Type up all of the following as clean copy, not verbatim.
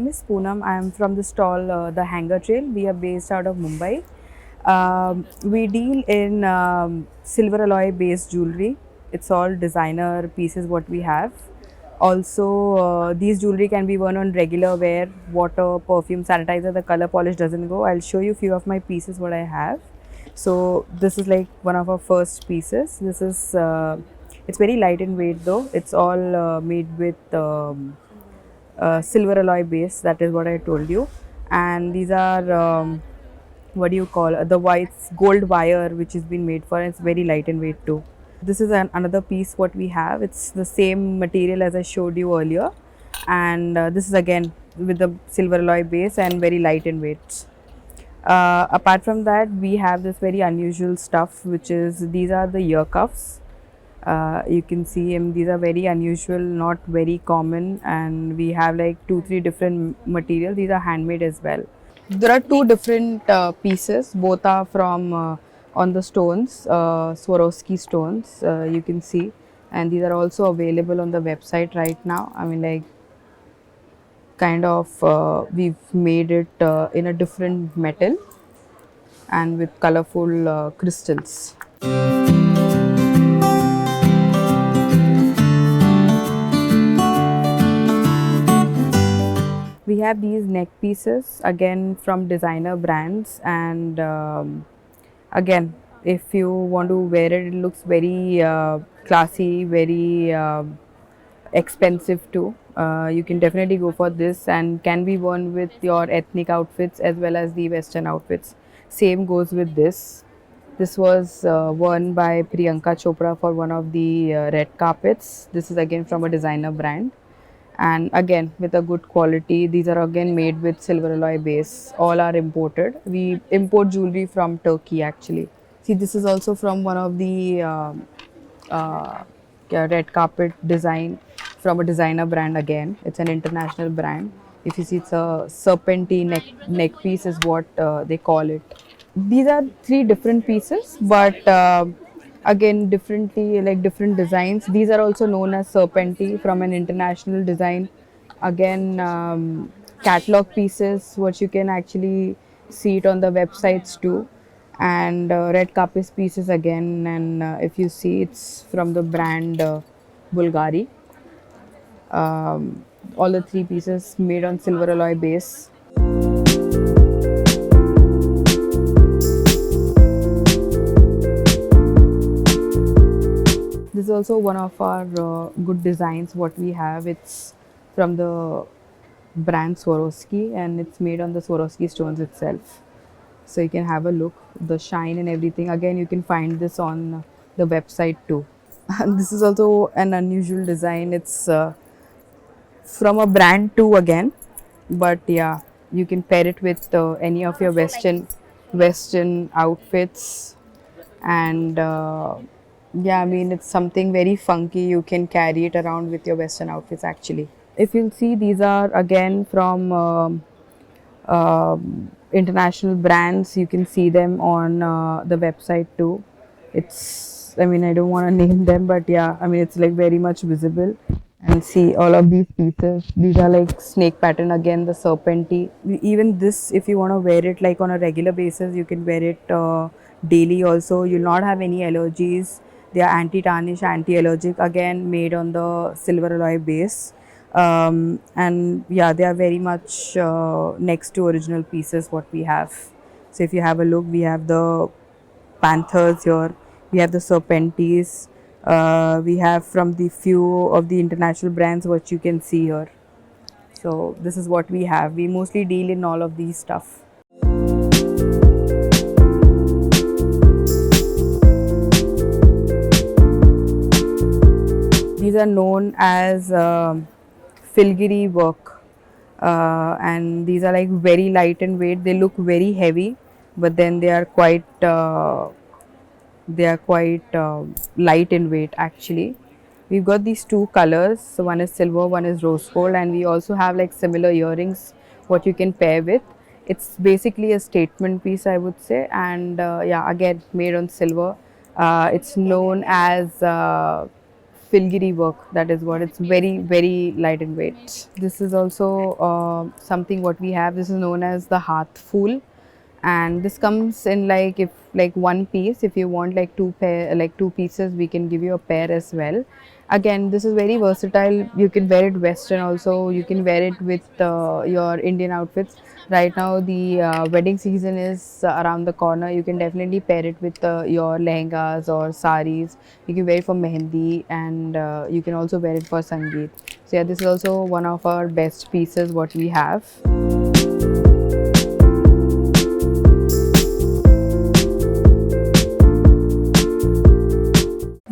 name is Poonam. I am from the stall The Hanger Trail. We are based out of Mumbai. We deal in silver alloy based jewelry. It's all designer pieces what we have. Also, these jewelry can be worn on regular wear, water, perfume, sanitizer. The color polish doesn't go. I'll show you few of my pieces what I have. So this is like one of our first pieces. This is it's very light in weight though. It's all made with silver alloy base. That is what I told you. And these are what do you call the white gold wire which has been made for. And it's very light in weight too. This is another piece what we have. It's the same material as I showed you earlier, and this is again with the silver alloy base and very light in weight. Apart from that, we have this very unusual stuff, which is these are the ear cuffs. You can see these are very unusual, not very common, and we have like 2-3 different materials. These are handmade as well. There are two different pieces. Both are from on the stones, Swarovski stones. You can see, and these are also available on the website right now. I mean, like kind of we've made it in a different metal and with colorful crystals. We have these neck pieces again from designer brands, and again, if you want to wear it, it looks very classy, very expensive too. You can definitely go for this, and can be worn with your ethnic outfits as well as the western outfits. Same goes with this. This was worn by Priyanka Chopra for one of the red carpets. This is again from a designer brand, and again with a good quality. These are again made with silver alloy base. All are imported. We import jewelry from Turkey actually. See, this is also from one of the uh, red carpet design from a designer brand again. It's an international brand. If you see, it's a serpentine neck piece is what they call it. These are three different pieces, but again differently, like different designs. These are also known as serpentine from an international design. Again, catalog pieces, what you can actually see it on the websites too. And red carpet pieces again, and if you see, it's from the brand Bulgari. All the three pieces made on silver alloy base. This is also one of our good designs what we have. It's from the brand Swarovski, and it's made on the Swarovski stones itself. So you can have a look, the shine and everything. Again, you can find this on the website too. And this is also an unusual design. It's from a brand too again, but yeah, you can pair it with any of your western outfits. And yeah, I mean, it's something very funky. You can carry it around with your western outfits actually. If you'll see, these are again from international brands. You can see them on the website too. It's, I mean, I don't want to name them, but yeah, I mean, it's like very much visible. And see all of these pieces. These are like snake pattern again, the serpentine. Even this, if you want to wear it like on a regular basis, you can wear it daily also. You'll not have any allergies. They are anti-tarnish, anti-allergic, again made on the silver alloy base. And yeah, they are very much next to original pieces what we have. So if you have a look, we have the panthers here, we have the serpentines, we have from the few of the international brands what you can see here. So this is what we have. We mostly deal in all of these stuff. These are known as filigree work, and these are like very light in weight. They look very heavy, but then they are quite light in weight actually. We've got these two colors. So one is silver, one is rose gold, and we also have like similar earrings what you can pair with. It's basically a statement piece, I would say, and yeah, again made on silver. It's known as filgiri work. That is what it's very light in weight. This is also something what we have. This is known as the Haath Phool, and this comes in like if like one piece. If you want like two pieces, we can give you a pair as well. Again, this is very versatile. You can wear it western also. You can wear it with your Indian outfits. Right now the wedding season is around the corner. You can definitely pair it with your lehengas or saris. You can wear it for mehendi, and you can also wear it for sangeet. So yeah, this is also one of our best pieces what we have.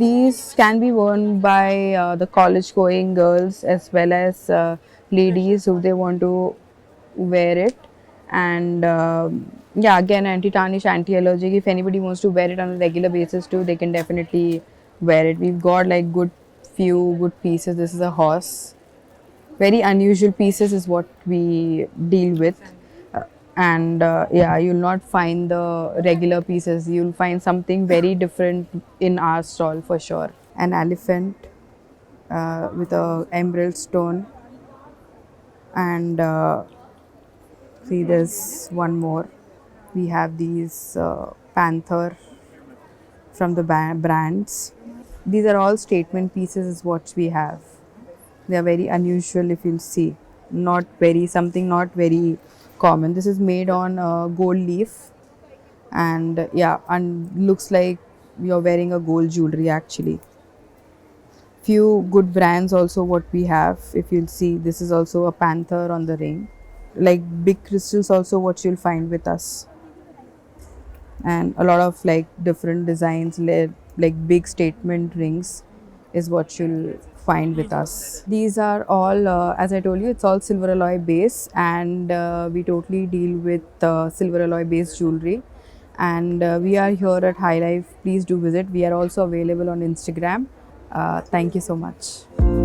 These can be worn by the college going girls as well as ladies who they want to wear it. And yeah, again, anti-tarnish, anti-allergic. If anybody wants to wear it on a regular basis too, they can definitely wear it. We've got like few good pieces. This is a horse. Very unusual pieces is what we deal with. And yeah, you'll not find the regular pieces. You'll find something very different in our stall for sure. An elephant with a emerald stone, and see, there's one more. We have these panther from the brands. These are all statement pieces is what we have. They are very unusual if you'll see. Not very, something not very common. This is made on gold leaf, and yeah, and looks like you're wearing a gold jewelry actually. Few good brands also what we have. If you'll see, this is also a panther on the ring. Like big crystals also what you'll find with us, and a lot of like different designs, like big statement rings is what you'll find with us. These are all as I told you, it's all silver alloy base, and we totally deal with silver alloy based jewelry. And we are here at High Life. Please do visit. We are also available on Instagram. Thank you so much.